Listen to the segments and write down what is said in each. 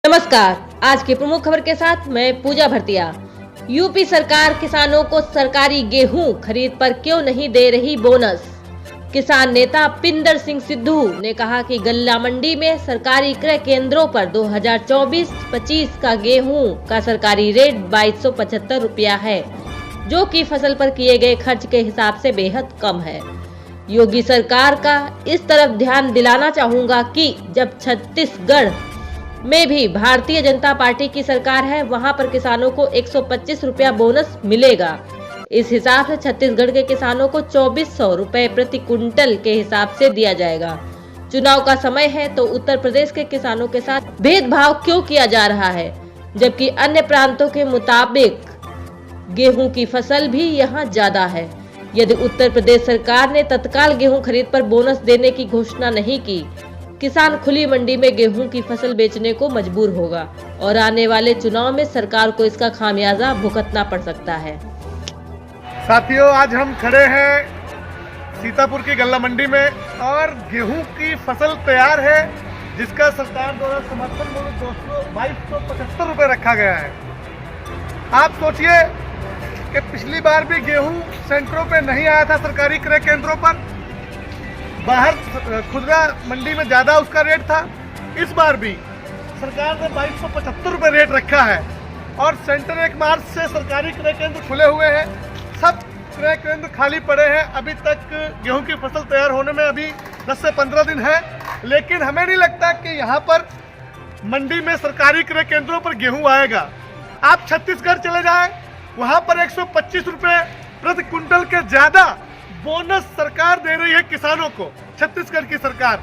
नमस्कार, आज की प्रमुख खबर के साथ मैं पूजा भरतिया। यूपी सरकार किसानों को सरकारी गेहूं खरीद पर क्यों नहीं दे रही बोनस। किसान नेता पिंदर सिंह सिद्धू ने कहा कि गल्ला मंडी में सरकारी क्रय केंद्रों पर 2024-25 का गेहूं का सरकारी रेट 2275 रुपया है, जो कि फसल पर किए गए खर्च के हिसाब से बेहद कम है। योगी सरकार का इस तरफ ध्यान दिलाना चाहूंगा कि जब छत्तीसगढ़ में भी भारतीय जनता पार्टी की सरकार है, वहां पर किसानों को 125 रुपया बोनस मिलेगा। इस हिसाब से छत्तीसगढ़ के किसानों को 2400 रुपए प्रति कुंटल के हिसाब से दिया जाएगा। चुनाव का समय है तो उत्तर प्रदेश के किसानों के साथ भेदभाव क्यों किया जा रहा है, जबकि अन्य प्रांतों के मुताबिक गेहूं की फसल भी यहां ज्यादा है। यदि उत्तर प्रदेश सरकार ने तत्काल गेहूं खरीद पर बोनस देने की घोषणा नहीं की, किसान खुली मंडी में गेहूं की फसल बेचने को मजबूर होगा और आने वाले चुनाव में सरकार को इसका खामियाजा भुगतना पड़ सकता है। साथियों, आज हम खड़े हैं सीतापुर की गल्ला मंडी में और गेहूं की फसल तैयार है, जिसका सरकार द्वारा समर्थन मूल्य 2275 रुपये रखा गया है। आप सोचिए कि पिछली बार भी गेहूं सेंटरों पे नहीं आया था, सरकारी क्रय केंद्रों पर बाहर खुदरा मंडी में ज़्यादा उसका रेट था। इस बार भी सरकार ने 2275 रुपये रेट रखा है और सेंटर 1 मार्च से सरकारी क्रय केंद्र खुले हुए हैं। सब क्रय केंद्र खाली पड़े हैं। अभी तक गेहूं की फसल तैयार होने में अभी 10 से 15 दिन है, लेकिन हमें नहीं लगता कि यहाँ पर मंडी में सरकारी क्रय केंद्रों पर गेहूं आएगा। आप छत्तीसगढ़ चले जाएं, वहाँ पर 125 रुपये प्रति कुंटल के ज़्यादा बोनस सरकार दे रही है किसानों को, छत्तीसगढ़ की सरकार।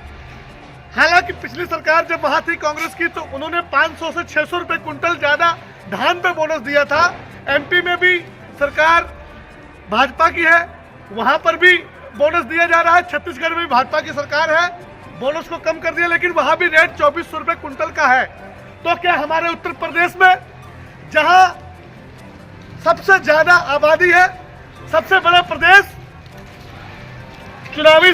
हालांकि पिछली सरकार जब वहां थी कांग्रेस की, तो उन्होंने 500 से 600 रुपए कुंटल ज्यादा धान पे बोनस दिया था। एमपी में भी सरकार भाजपा की है, वहां पर भी बोनस दिया जा रहा है। छत्तीसगढ़ में भी भाजपा की सरकार है, बोनस को कम कर दिया, लेकिन वहां भी रेट 2400 रुपए कुंटल का है। तो क्या हमारे उत्तर प्रदेश में, जहां सबसे ज्यादा आबादी है, सबसे बड़ा प्रदेश, चुनावी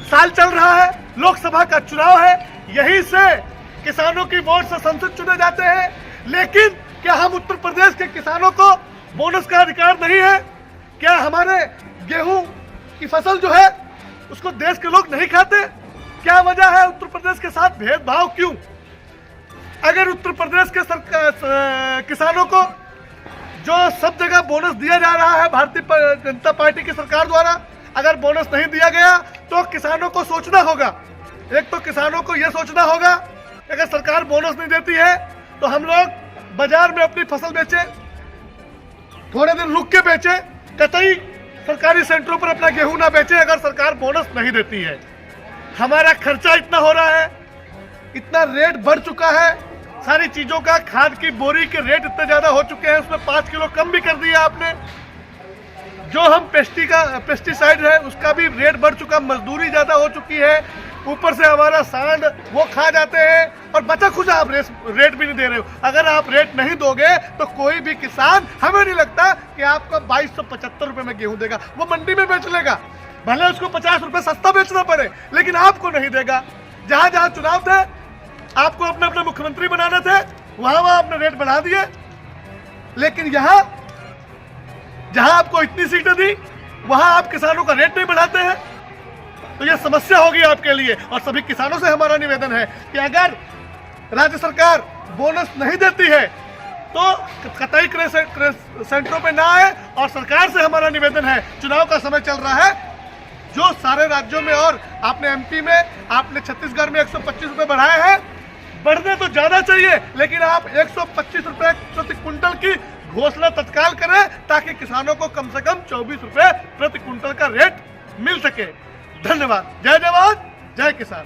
साल चल रहा है, लोकसभा का चुनाव है, यहीं से किसानों की वोट से संसद चुने जाते हैं, लेकिन क्या हम उत्तर प्रदेश के किसानों को बोनस का अधिकार नहीं है? क्या हमारे गेहूं की फसल जो है उसको देश के लोग नहीं खाते? क्या वजह है उत्तर प्रदेश के साथ भेदभाव क्यों? अगर उत्तर प्रदेश के किसानों को जो सब जगह बोनस दिया जा रहा है भारतीय जनता पार्टी की सरकार द्वारा, अगर बोनस नहीं दिया गया तो किसानों को सोचना होगा। एक तो किसानों को यह सोचना होगा कि अगर सरकार बोनस नहीं देती है तो हम लोग बाजार में अपनी फसल बेचें, थोड़े दिन रुक के बेचें, कतई सरकारी सेंटरों पर अपना गेहूं ना बेचें अगर सरकार बोनस नहीं देती है। हमारा खर्चा इतना हो रहा है, इतना रेट बढ़ चुका है, सारी चीजों का, खाद की बोरी के रेट इतने ज्यादा हो चुके हैं, उसमें 5 किलो कम भी कर दिया आपने। जो हम पेस्टिसाइड है उसका भी रेट बढ़ चुका, मजदूरी ज्यादा हो चुकी है, ऊपर से हमारा सांड वो खा जाते हैं और बचा खुचा आप रेट भी नहीं दे रहे हो। अगर आप रेट नहीं दोगे तो कोई भी किसान, हमें नहीं लगता कि आपको 2275 रुपये में गेहूं देगा। वो मंडी में बेच लेगा, भले उसको 50 रुपये सस्ता बेचना पड़े, लेकिन आपको नहीं देगा। जहां जहां चुनाव थे, आपको अपने अपने मुख्यमंत्री बनाने थे, वहां आपने रेट बढ़ा दिए, लेकिन यहाँ जहां आपको इतनी सीटें दी, वहां आप किसानों का रेट नहीं बढ़ाते हैं। तो यह समस्या होगी आपके लिए। और सभी किसानों से हमारा निवेदन है कि अगर राज्य सरकार बोनस नहीं देती है तो कतई क्रय सेंटरों पे ना आए। और सरकार से हमारा निवेदन है, चुनाव का समय चल रहा है, जो सारे राज्यों में, और आपने एमपी में, आपने छत्तीसगढ़ में 125 रुपये बढ़ाए हैं, बढ़ने तो ज्यादा चाहिए, लेकिन आप 125 रुपये प्रति कुंटल की घोषणा तत्काल करें, ताकि किसानों को कम से कम 24 रुपये प्रति कुंटल का रेट मिल सके। धन्यवाद। जय जवान, जय किसान।